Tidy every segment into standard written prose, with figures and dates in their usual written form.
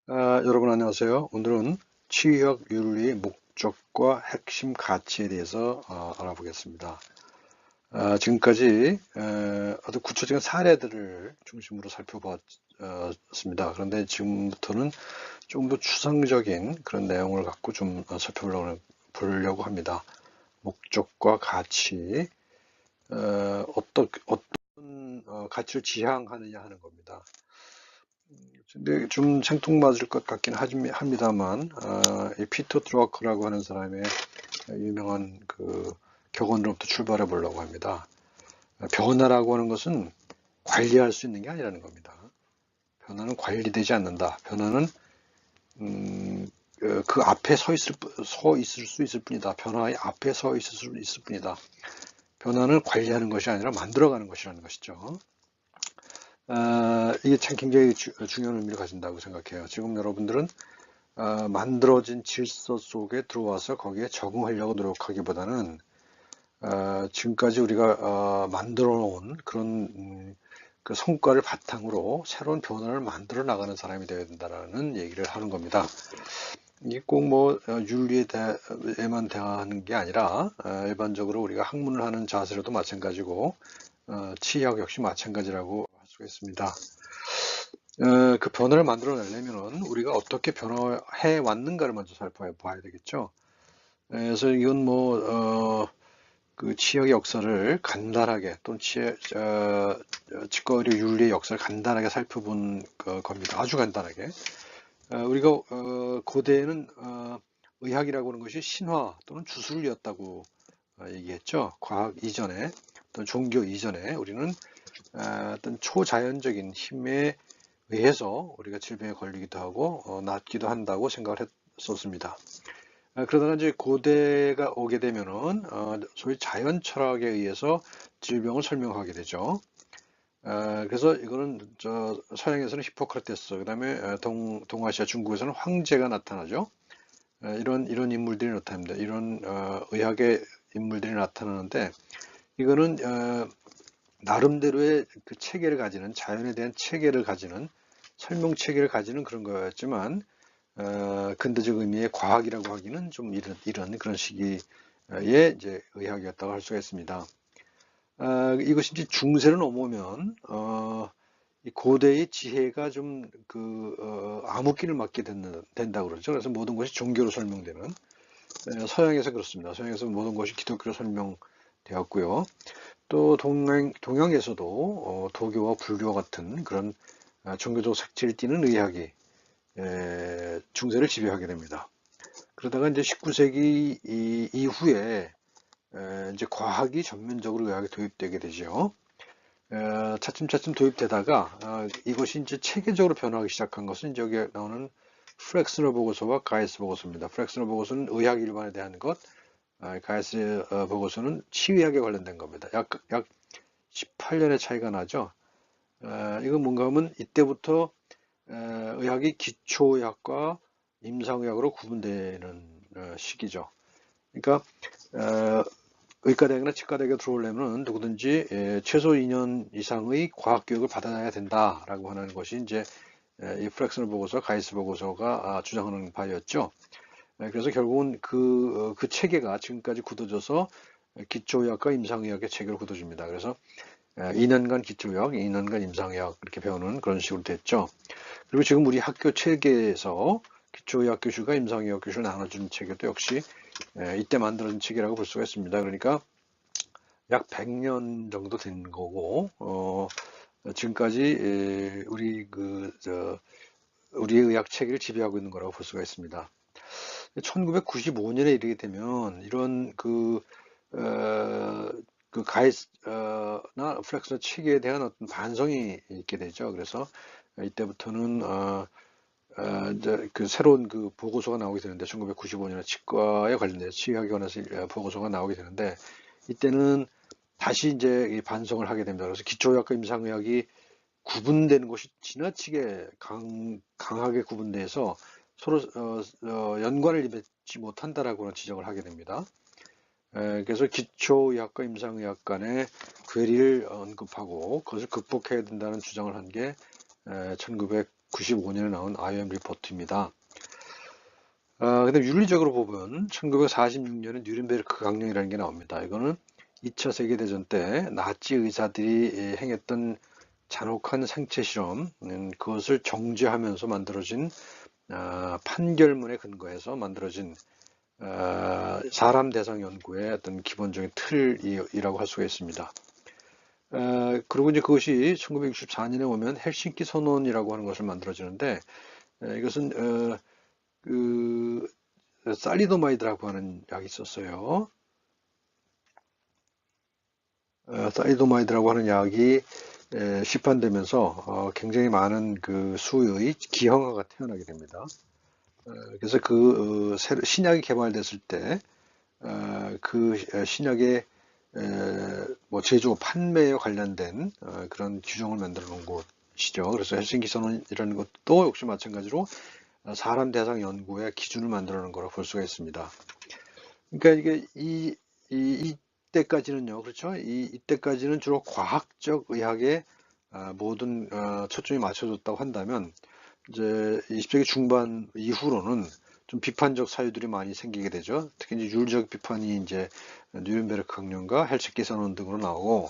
여러분 안녕하세요. 오늘은 치유학 윤리의 목적과 핵심 가치에 대해서 알아보겠습니다. 지금까지 아주 구체적인 사례들을 중심으로 살펴봤습니다. 그런데 지금부터는 조금 더 추상적인 그런 내용을 갖고 좀 살펴보려고 합니다. 목적과 가치, 어떤 가치를 지향하느냐 하는 겁니다. 근데 좀 생뚱맞을 것 같긴 합니다만, 이 피터 드러커라고 하는 사람의 유명한 그 격언으로부터 출발해 보려고 합니다. 변화라고 하는 것은 관리할 수 있는 게 아니라는 겁니다. 변화는 관리되지 않는다. 변화는 그 앞에 서 있을 수 있을 뿐이다. 변화의 앞에 서 있을 수 있을 뿐이다. 변화는 관리하는 것이 아니라 만들어가는 것이라는 것이죠. 이게 참 굉장히 중요한 의미를 가진다고 생각해요. 지금 여러분들은 만들어진 질서 속에 들어와서 거기에 적응하려고 노력하기보다는 지금까지 우리가 만들어 놓은 그런 그 성과를 바탕으로 새로운 변화를 만들어 나가는 사람이 되어야 된다는 얘기를 하는 겁니다. 이게 꼭 뭐 윤리에만 대하는 게 아니라 일반적으로 우리가 학문을 하는 자세로도 마찬가지고 치의학 역시 마찬가지라고 할 수가 있습니다. 그 변화를 만들어내려면 우리가 어떻게 변화해 왔는가를 먼저 살펴봐야 되겠죠. 그래서 이건 그 치역의 역사를 간단하게 또는 치과의료 윤리의 역사를 간단하게 살펴본 겁니다. 아주 간단하게. 우리가 고대에는 의학이라고 하는 것이 신화 또는 주술이었다고 얘기했죠. 과학 이전에 또는 종교 이전에 우리는 어떤 초자연적인 힘에 의해서 우리가 질병에 걸리기도 하고 낫기도 한다고 생각을 했었습니다. 그러다가 이제 고대가 오게 되면은 소위 자연 철학에 의해서 질병을 설명하게 되죠. 그래서 이거는 서양에서는 히포크라테스, 그다음에 동아시아 중국에서는 황제가 나타나죠. 이런 인물들이 나타납니다. 이런 의학의 인물들이 나타나는데 이거는 나름대로의 그 체계를 가지는 자연에 대한 체계를 가지는 설명 체계를 가지는 그런 거였지만 근대적 의미의 과학이라고 하기는 좀 이런 그런 시기의 이제 의학이었다고 할 수가 있습니다. 이것이 이제 중세로 넘어오면 이 고대의 지혜가 좀 암흑기를 맞게 된다고 그러죠. 그래서 모든 것이 종교로 설명되는 서양에서 그렇습니다. 서양에서 모든 것이 기독교로 설명되었고요. 또 동양에서도 도교와 불교 같은 그런 종교적 색채를 띠는 의학이 중세를 지배하게 됩니다. 그러다가 이제 19세기 이후에 이제 과학이 전면적으로 의학에 도입되게 되죠. 차츰차츰 도입되다가 이것이 이제 체계적으로 변화하기 시작한 것은 이제 여기 나오는 프렉스너 보고서와 가이스 보고서입니다. 프렉스너 보고서는 의학 일반에 대한 것, 가이스 보고서는 치의학에 관련된 겁니다. 약 18년의 차이가 나죠. 이건 뭔가 하면 이때부터 의학이 기초의학과 임상의학으로 구분되는 시기죠. 그러니까 의과대학이나 치과대학에 들어오려면 누구든지 최소 2년 이상의 과학교육을 받아야 된다라고 하는 것이 이제 이 프렉스널 보고서, 가이스 보고서가 주장하는 바였죠. 그래서 결국은 그 체계가 지금까지 굳어져서 기초의학과 임상의학의 체계를 굳어줍니다. 그래서 2년간 기초의학, 2년간 임상의학 이렇게 배우는 그런 식으로 됐죠. 그리고 지금 우리 학교 체계에서 기초의학 교실과 임상의학 교실을 나눠주는 체계도 역시 이때 만들어진 체계라고 볼 수가 있습니다. 그러니까 약 100년 정도 된 거고, 지금까지 우리의 의학 체계를 지배하고 있는 거라고 볼 수가 있습니다. 1995년에 이르게 되면 이런 가이스나 플렉스 체계에 대한 어떤 반성이 있게 되죠. 그래서 이때부터는 이제 그 새로운 그 보고서가 나오게 되는데 1995년에 치과에 관련된 치의학에 관해서 보고서가 나오게 되는데 이때는 다시 이제 이 반성을 하게 됩니다. 그래서 기초의학과 임상의학이 구분되는 것이 지나치게 강하게 구분돼서 서로 연관을 맺지 못한다라고 지적을 하게 됩니다. 그래서 기초의학과 임상의학 간의 괴리를 언급하고 그것을 극복해야 된다는 주장을 한 게 1995 1995년에 나온 IOM 리포트입니다. 근데 윤리적으로 보면 1946년에 뉴른베르크 강령이라는 게 나옵니다. 이거는 2차 세계대전 때 나치 의사들이 행했던 잔혹한 생체 실험, 그것을 정죄하면서 만들어진 판결문에 근거해서 만들어진 사람 대상 연구의 어떤 기본적인 틀이라고 할 수가 있습니다. 그리고 이제 그것이 1964년에 오면 헬싱키 선언이라고 하는 것을 만들어지는데, 이것은 그 살리도마이드라고 하는 약이 있었어요. 살리도마이드라고 하는 약이 시판되면서 굉장히 많은 그 수의 기형아가 태어나게 됩니다. 그래서 그 신약이 개발됐을 때 그 신약의 뭐 제조, 판매에 관련된 그런 규정을 만들어 놓은 곳이죠. 그래서 헬싱키 선언이라는 것도 역시 마찬가지로 사람 대상 연구의 기준을 만들어 놓은 거라고 볼 수가 있습니다. 그러니까 이게 이때까지는요, 그렇죠? 이때까지는 주로 과학적 의학에 모든 초점이 맞춰졌다고 한다면 이제 20세기 중반 이후로는 좀 비판적 사유들이 많이 생기게 되죠. 특히 이제 윤리적 비판이 이제 뉴른베르크 강령과 헬싱키 선언 등으로 나오고,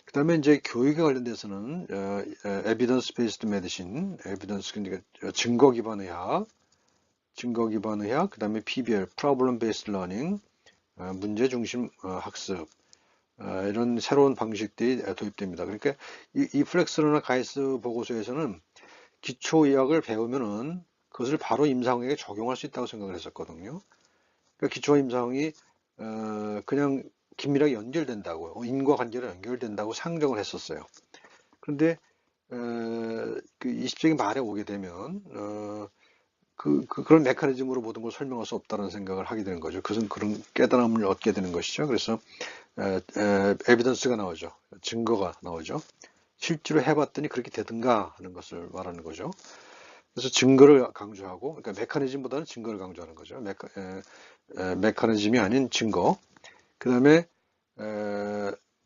그다음에 이제 교육에 관련돼서는 에비던스 베이스드 메디신, 에비던스 그러니까 증거 기반 의학, 그다음에 PBL, 프로블럼 베이스드 러닝, 문제 중심 학습, 이런 새로운 방식들이 도입됩니다. 그러니까 이 플렉스러나 가이스 보고서에서는 기초의학을 배우면은 그것을 바로 임상학에 적용할 수 있다고 생각을 했었거든요. 그러니까 기초 임상이 그냥 긴밀하게 연결된다고요. 인과관계로 연결된다고 상정을 했었어요. 그런데 그 20세기 말에 오게 되면 그런 메커니즘으로 모든 걸 설명할 수 없다는 생각을 하게 되는 거죠. 그것은 그런 깨달음을 얻게 되는 것이죠. 그래서 에비던스가 나오죠. 증거가 나오죠. 실제로 해봤더니 그렇게 되든가 하는 것을 말하는 거죠. 그래서 증거를 강조하고, 그러니까 메커니즘보다는 증거를 강조하는 거죠. 메커니즘이 아닌 증거. 그 다음에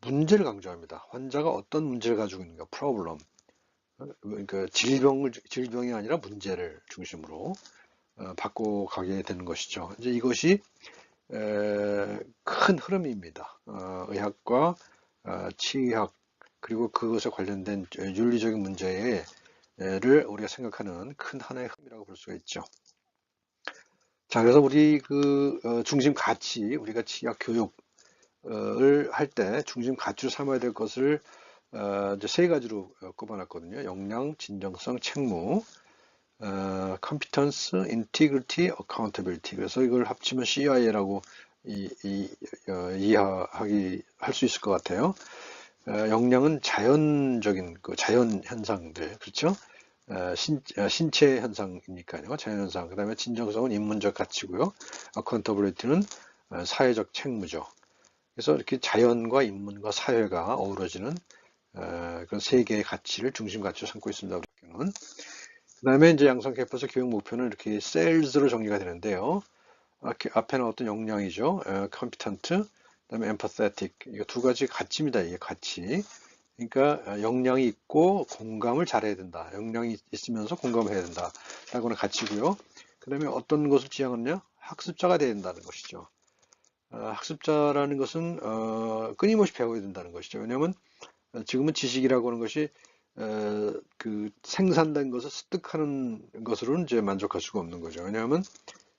문제를 강조합니다. 환자가 어떤 문제를 가지고 있는가, 프로블럼. 그러니까 질병이 아니라 문제를 중심으로 바꿔가게 되는 것이죠. 이제 이것이 큰 흐름입니다. 의학과 치의학 그리고 그것에 관련된 윤리적인 문제를 우리가 생각하는 큰 하나의 흐름이라고 볼 수가 있죠. 자, 그래서 우리 중심 가치, 우리가 치의학 교육을 할 때 중심 가치로 삼아야 될 것을 이제 세 가지로 꼽아놨거든요. 역량, 진정성, 책무, competence, integrity, accountability. 그래서 이걸 합치면 CIA라고 이해하기 할 수 있을 것 같아요. 역량은 자연적인 자연 현상들, 그렇죠? 신체 현상이니까요. 자연 현상. 그다음에 진정성은 인문적 가치고요. accountability는 사회적 책무죠. 그래서 이렇게 자연과 인문과 사회가 어우러지는 그런 세 개의 가치를 중심 가치로 삼고 있습니다. 우리 학교는. 그다음에 이제 양성 캠퍼스 교육 목표는 이렇게 셀즈로 정리가 되는데요. 앞에 나왔던 역량이죠. competent, 그다음에 empathetic. 이거 두 가지 가치입니다. 이게 가치. 그러니까 역량이 있고 공감을 잘해야 된다. 역량이 있으면서 공감을 해야 된다. 라고는 가치고요. 그다음에 어떤 것을 지향하느냐? 학습자가 돼야 된다는 것이죠. 학습자라는 것은 끊임없이 배워야 된다는 것이죠. 왜냐하면 지금은 지식이라고 하는 것이 그 생산된 것을 습득하는 것으로는 이제 만족할 수가 없는 거죠. 왜냐하면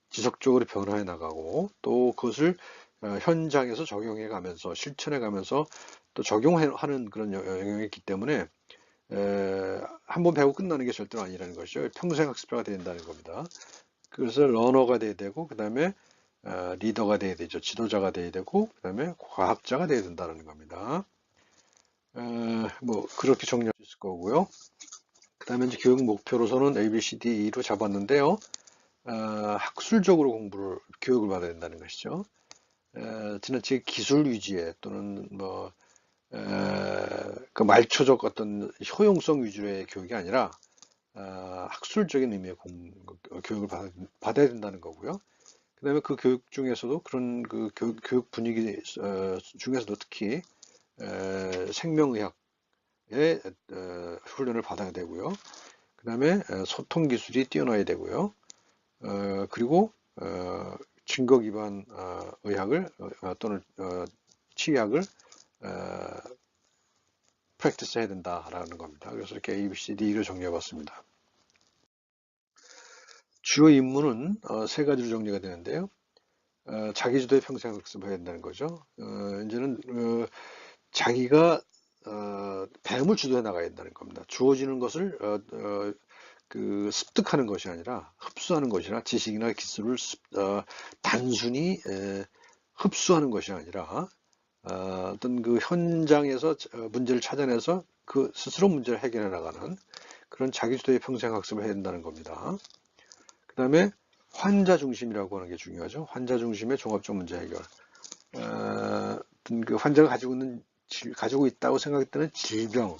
지속적으로 변화해 나가고 또 그것을 현장에서 적용해 가면서 실천해 가면서 또 적용하는 그런 영역이 있기 때문에 한번 배우고 끝나는 게 절대로 아니라는 것이죠. 평생 학습자가 된다는 겁니다. 그래서 러너가 돼야 되고 그 다음에 리더가 돼야 되죠. 지도자가 돼야 되고 그 다음에 과학자가 돼야 된다는 겁니다. 뭐 그렇게 정리할 수 있을 거고요. 그 다음에 이제 교육 목표로서는 A, B, C, D로 잡았는데요. 학술적으로 교육을 받아야 된다는 것이죠. 지나치게 기술 위주의 또는 뭐 그 말초적 어떤 효용성 위주의 교육이 아니라 학술적인 의미의 교육을 받아야 된다는 거고요. 그 다음에 그 교육 중에서도 그런 그 교육 분위기 중에서도 특히 생명의학의 훈련을 받아야 되고요. 그 다음에 소통 기술이 뛰어나야 되고요. 그리고 증거 기반 의학을 또는 치의학을 프랙티스 해야 된다라는 겁니다. 그래서 이렇게 A, B, C, D로 정리해 봤습니다. 주요 임무는 세 가지로 정리가 되는데요. 자기주도의 평생학습을 해야 된다는 거죠. 이제는 자기가 배움을 주도해 나가야 된다는 겁니다. 주어지는 것을 습득하는 것이 아니라 흡수하는 것이라 지식이나 기술을 단순히 흡수하는 것이 아니라 어떤 그 현장에서 문제를 찾아내서 그 스스로 문제를 해결해 나가는 그런 자기주도의 평생학습을 해야 된다는 겁니다. 그 다음에 환자 중심이라고 하는 게 중요하죠. 환자 중심의 종합적 문제 해결. 어떤 그 환자가 가지고 있다고 생각했던 질병을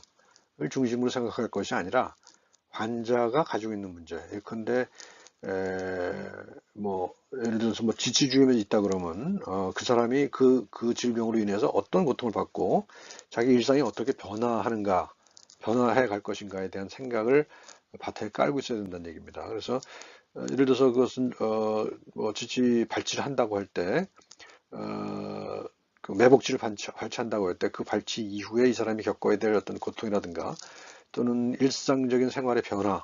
중심으로 생각할 것이 아니라 환자가 가지고 있는 문제. 예컨대 예를 들어서 지치주의면이 있다 그러면 그 사람이 그 질병으로 인해서 어떤 고통을 받고 자기 일상이 어떻게 변화해 갈 것인가에 대한 생각을 바탕에 깔고 있어야 된다는 얘기입니다. 그래서 예를 들어서 그것은 발치를 한다고 할 때 그 매복지를 발치한다고 할 때 그 발치 이후에 이 사람이 겪어야 될 어떤 고통이라든가 또는 일상적인 생활의 변화,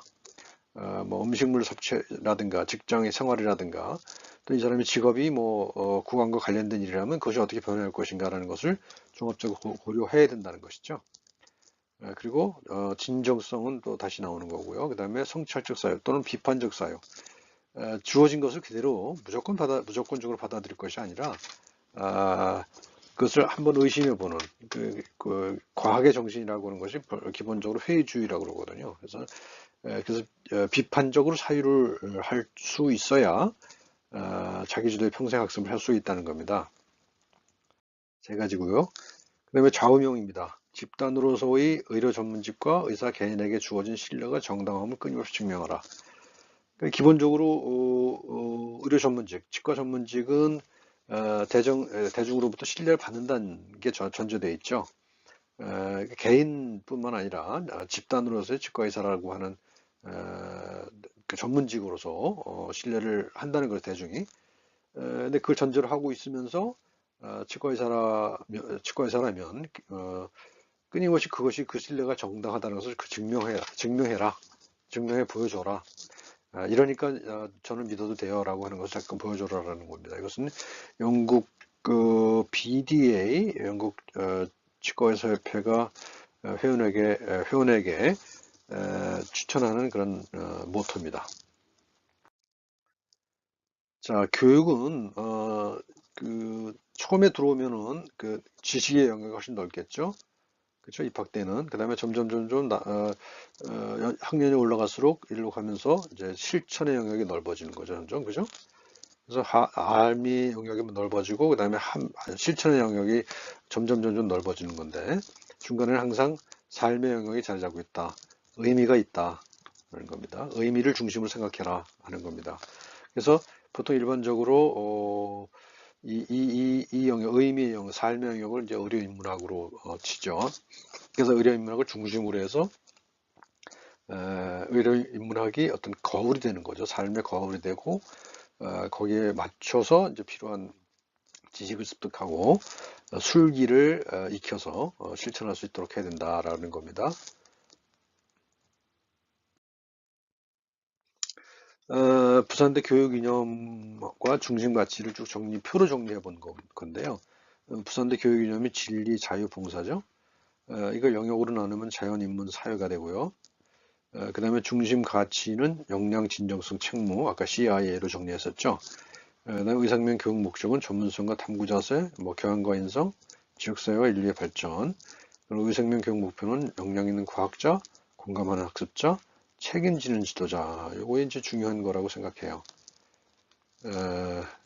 음식물 섭취라든가 직장의 생활이라든가 또 이 사람의 직업이 구강과 관련된 일이라면 그것이 어떻게 변할 것인가라는 것을 종합적으로 고려해야 된다는 것이죠. 그리고 진정성은 또 다시 나오는 거고요. 그 다음에 성찰적 사유 또는 비판적 사유. 주어진 것을 그대로 무조건적으로 받아들일 것이 아니라 그것을 한번 의심해보는 그 과학의 정신이라고 하는 것이 기본적으로 회의주의라고 그러거든요. 그래서 비판적으로 사유를 할 수 있어야 자기주도의 평생학습을 할 수 있다는 겁니다. 세 가지고요. 그 다음에 좌우명입니다. 집단으로서의 의료 전문직과 의사 개인에게 주어진 신뢰가 정당함을 끊임없이 증명하라. 기본적으로 의료 전문직, 치과 전문직은 대중으로부터 신뢰를 받는다는 게 전제되어 있죠. 개인뿐만 아니라 집단으로서의 치과 의사라고 하는 그 전문직으로서 신뢰를 한다는 걸 대중이. 근데 그걸 전제로 하고 있으면서 치과 의사라면 끊임없이 그것이 그 신뢰가 정당하다는 것을 증명해 보여줘라. 이러니까 저는 믿어도 돼요라고 하는 것을 잠깐 보여줘라라는 겁니다. 이것은 영국 BDA 영국 치과의사협회가 회원에게 추천하는 그런 모토입니다. 자, 교육은 처음에 들어오면은 그 지식의 영역이 훨씬 넓겠죠. 그렇죠. 입학 때는 그 다음에 점점 학년이 올라갈수록 일로 가면서 이제 실천의 영역이 넓어지는 거죠, 점점 그죠? 그래서 알미 영역이 넓어지고 그 다음에 실천의 영역이 점점 넓어지는 건데 중간에는 항상 삶의 영역이 자리 잡고 있다, 의미가 있다 하는 겁니다. 의미를 중심으로 생각해라 하는 겁니다. 그래서 보통 일반적으로 이 영역, 의미의 영역, 삶의 영역을 이제 의료인문학으로 치죠. 그래서 의료인문학을 중심으로 해서 의료인문학이 어떤 거울이 되는 거죠. 삶의 거울이 되고 거기에 맞춰서 이제 필요한 지식을 습득하고 술기를 익혀서 실천할 수 있도록 해야 된다라는 겁니다. 부산대 교육 이념과 중심 가치를 쭉 표로 정리해 본 건데요. 부산대 교육 이념이 진리, 자유, 봉사죠. 이걸 영역으로 나누면 자연, 인문, 사회가 되고요. 그 다음에 중심 가치는 역량, 진정성, 책무, 아까 CIA로 정리했었죠. 그다음에 의상면 교육 목적은 전문성과 탐구 자세, 교양과 인성, 지역사회와 인류의 발전. 그리고 의상면 교육 목표는 역량 있는 과학자, 공감하는 학습자, 책임지는 지도자. 요거 이제 중요한 거라고 생각해요.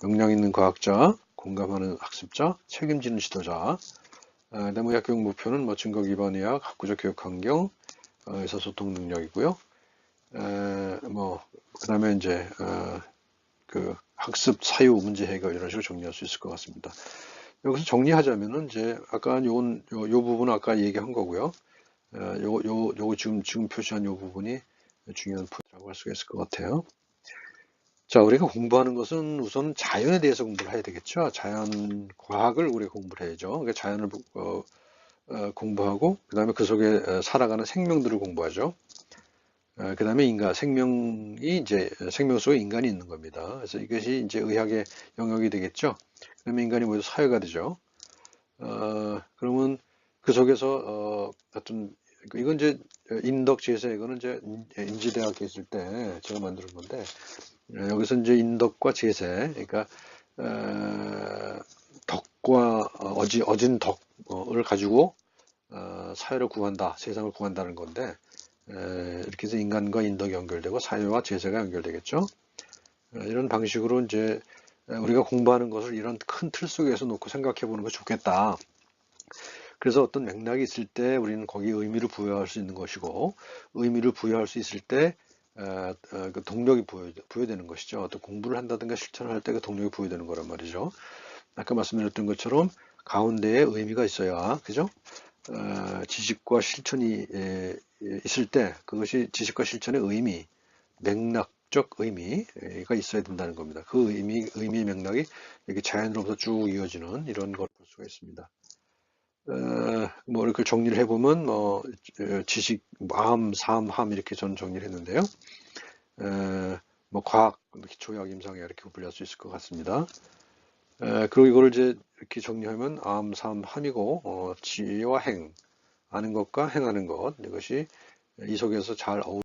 역량 있는 과학자, 공감하는 학습자, 책임지는 지도자. 그다음에 의학 교육 목표는 증거 기반 의학, 학구적 교육 환경, 의사소통 능력이고요. 그다음에 이제 그 학습 사유 문제 해결 이런 식으로 정리할 수 있을 것 같습니다. 여기서 정리하자면은 이제 아까 요 부분은 아까 얘기한 거고요. 요거 지금 표시한 요 부분이 중요한 포인트라고 할 수가 있을 것 같아요. 자, 우리가 공부하는 것은 우선 자연에 대해서 공부를 해야 되겠죠. 자연 과학을 우리가 공부를 해야죠. 그러니까 자연을 공부하고 그다음에 그 속에 살아가는 생명들을 공부하죠. 그다음에 인간 생명이 이제 생명 속에 인간이 있는 겁니다. 그래서 이것이 이제 의학의 영역이 되겠죠. 그다음에 인간이 모두 사회가 되죠. 그러면 그 속에서 어떤 이건 이제 인덕 제세 이거는 이제 인지대학에 있을 때 제가 만든 건데 여기서 이제 인덕과 제세 그러니까 덕과 어진 덕을 가지고 사회를 구한다, 세상을 구한다는 건데 이렇게 해서 인간과 인덕이 연결되고 사회와 제세가 연결되겠죠. 이런 방식으로 이제 우리가 공부하는 것을 이런 큰 틀 속에서 놓고 생각해 보는 것이 좋겠다. 그래서 어떤 맥락이 있을 때 우리는 거기에 의미를 부여할 수 있는 것이고 의미를 부여할 수 있을 때 그 동력이 부여되는 것이죠. 어떤 공부를 한다든가 실천을 할 때 그 동력이 부여되는 거란 말이죠. 아까 말씀드렸던 것처럼 가운데에 의미가 있어야, 그죠? 지식과 실천이 있을 때 그것이 지식과 실천의 의미, 맥락적 의미가 있어야 된다는 겁니다. 그 의미의 맥락이 이렇게 자연으로부터 쭉 이어지는 이런 걸 볼 수가 있습니다. 뭐 이렇게 정리를 해보면 지식, 암, 삶, 함 이렇게 저는 정리를 했는데요. 뭐 과학, 기초의학, 임상의학 이렇게 분류할 수 있을 것 같습니다. 그리고 이걸 이제 이렇게 정리하면 암, 삶, 함이고 지와 행, 아는 것과 행하는 것 이것이 이 속에서 잘 어울리는